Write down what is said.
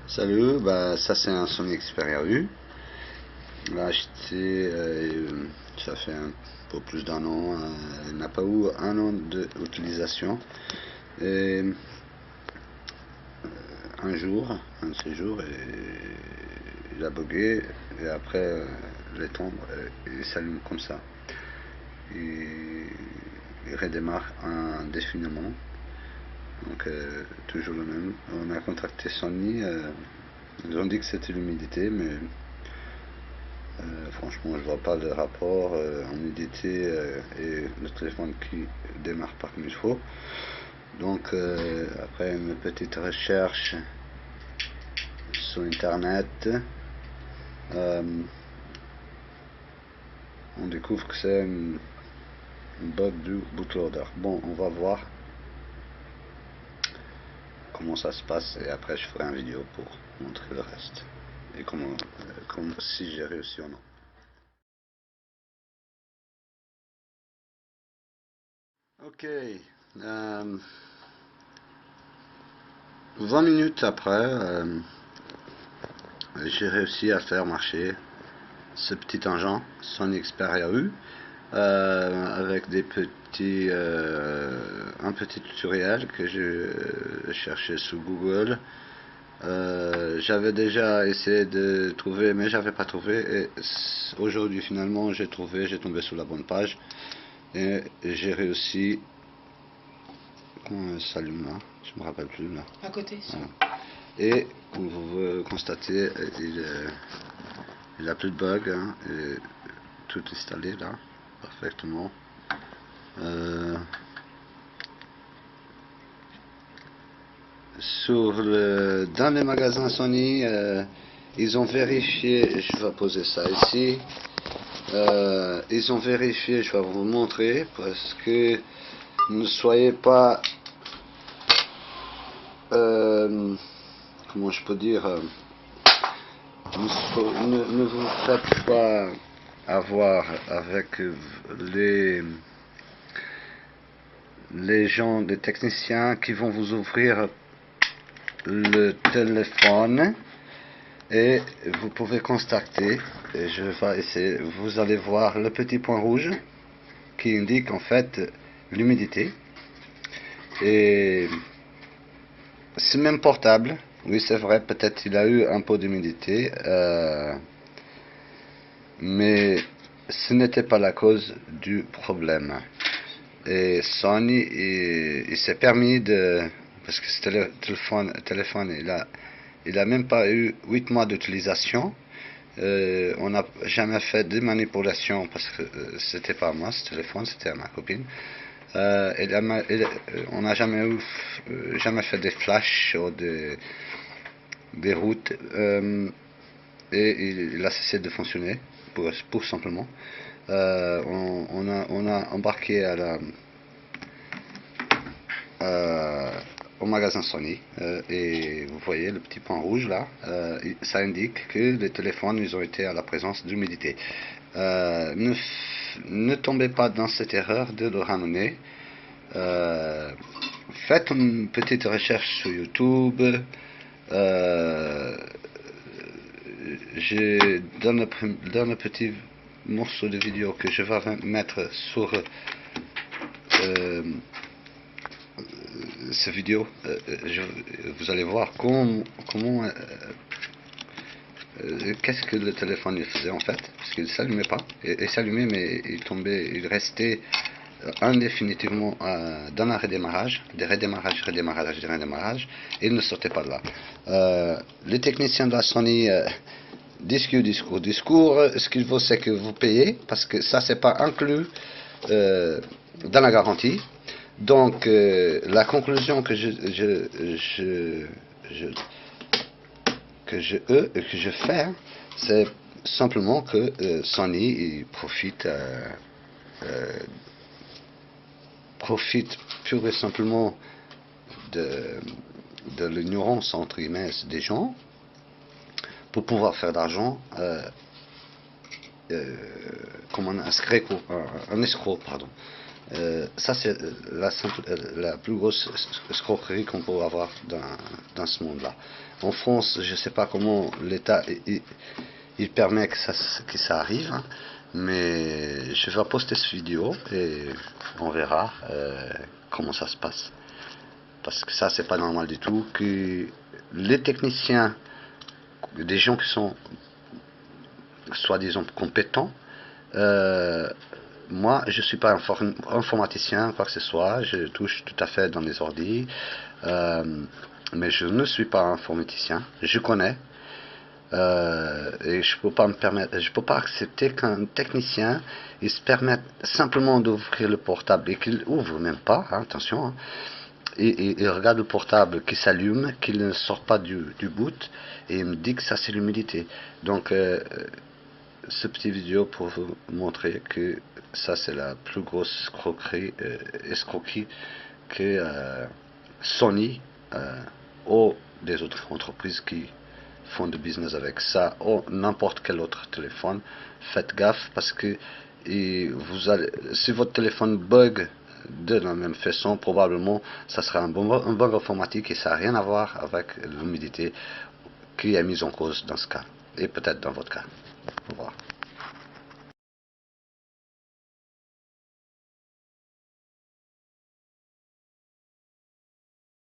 Salut, bah ça c'est un Sony Xperia U. Je l'ai acheté, ça fait un peu plus d'un an. Il n'a pas eu un an d'utilisation. Et un de ces jours, il a bugué. Et après, les tombes, il s'allume comme ça. Il redémarre indéfiniment. Donc toujours le même. On a contacté Sony. Ils ont dit que c'était l'humidité, mais franchement, je vois pas le rapport en humidité et le téléphone qui démarre pas comme il faut. Donc, après une petite recherche sur internet, on découvre que c'est une bug du bootloader. Bon, on va voir comment ça se passe et après je ferai une vidéo pour montrer le reste et comment si j'ai réussi ou non. Ok, 20 minutes après, j'ai réussi à faire marcher ce petit engin Sony Xperia U avec un petit tutoriel que j'ai cherché sur Google. J'avais déjà essayé de trouver, mais j'avais pas trouvé. Et aujourd'hui, finalement, j'ai trouvé, j'ai tombé sur la bonne page et j'ai réussi. Comment ça s'allume là? Je me rappelle plus là. À côté. Voilà. Et comme vous pouvez constater, il n'a plus de bug, hein, et tout installé là, parfaitement. Dans les magasins Sony, ils ont vérifié, je vais poser ça ici, ils ont vérifié, je vais vous montrer, parce que ne soyez pas, comment je peux dire, ne vous faites pas avoir avec les gens, les techniciens qui vont vous ouvrir le téléphone et vous pouvez constater, et je vais essayer, vous allez voir le petit point rouge qui indique en fait l'humidité, et c'est même portable. Oui, c'est vrai, peut-être il a eu un peu d'humidité, mais ce n'était pas la cause du problème. Et Sony, il s'est permis de, parce que ce téléphone il a même pas eu 8 mois d'utilisation. On n'a jamais fait de manipulation parce que c'était pas moi ce téléphone, c'était à ma copine. On n'a jamais fait des flashs ou des routes, et il a cessé de fonctionner pour simplement. On a embarqué au magasin Sony, et vous voyez le petit point rouge là, ça indique que les téléphones ils ont été à la présence d'humidité. Ne tombez pas dans cette erreur de le ramener. Faites une petite recherche sur YouTube. Dans le petit morceau de vidéo que je vais mettre sur cette vidéo, vous allez voir comment qu'est-ce que le téléphone il faisait en fait, parce qu'il ne s'allumait pas, il s'allumait mais il restait indéfinitivement dans un redémarrage, des redémarrages, et il ne sortait pas de là. Les techniciens de la Sony discours, ce qu'il faut c'est que vous payez, parce que ça c'est pas inclus dans la garantie. Donc la conclusion que je fais, c'est simplement que Sony il profite pure et simplement de l'ignorance entre guillemets des gens pour pouvoir faire d'argent comme un escroc, pardon. Ça, c'est la plus grosse escroquerie qu'on peut avoir dans ce monde-là. En France, je ne sais pas comment l'État il permet que ça arrive, hein, mais je vais poster cette vidéo et on verra comment ça se passe. Parce que ça, c'est pas normal du tout que les techniciens, des gens qui sont soi-disant compétents, moi, je suis pas informaticien, quoi que ce soit, je touche tout à fait dans les ordi, mais je ne suis pas informaticien, je connais, et je peux pas me permettre, je peux pas accepter qu'un technicien, il se permette simplement d'ouvrir le portable et qu'il ouvre même pas, hein, attention, hein, et il regarde le portable qui s'allume, qu'il ne sort pas du boot, et il me dit que ça c'est l'humidité. Donc, ce petit vidéo pour vous montrer que ça c'est la plus grosse escroquerie que Sony ou des autres entreprises qui font du business avec ça ou n'importe quel autre téléphone. Faites gaffe parce que si votre téléphone bug de la même façon, probablement ça sera un bug informatique et ça n'a rien à voir avec l'humidité qui est mise en cause dans ce cas et peut-être dans votre cas.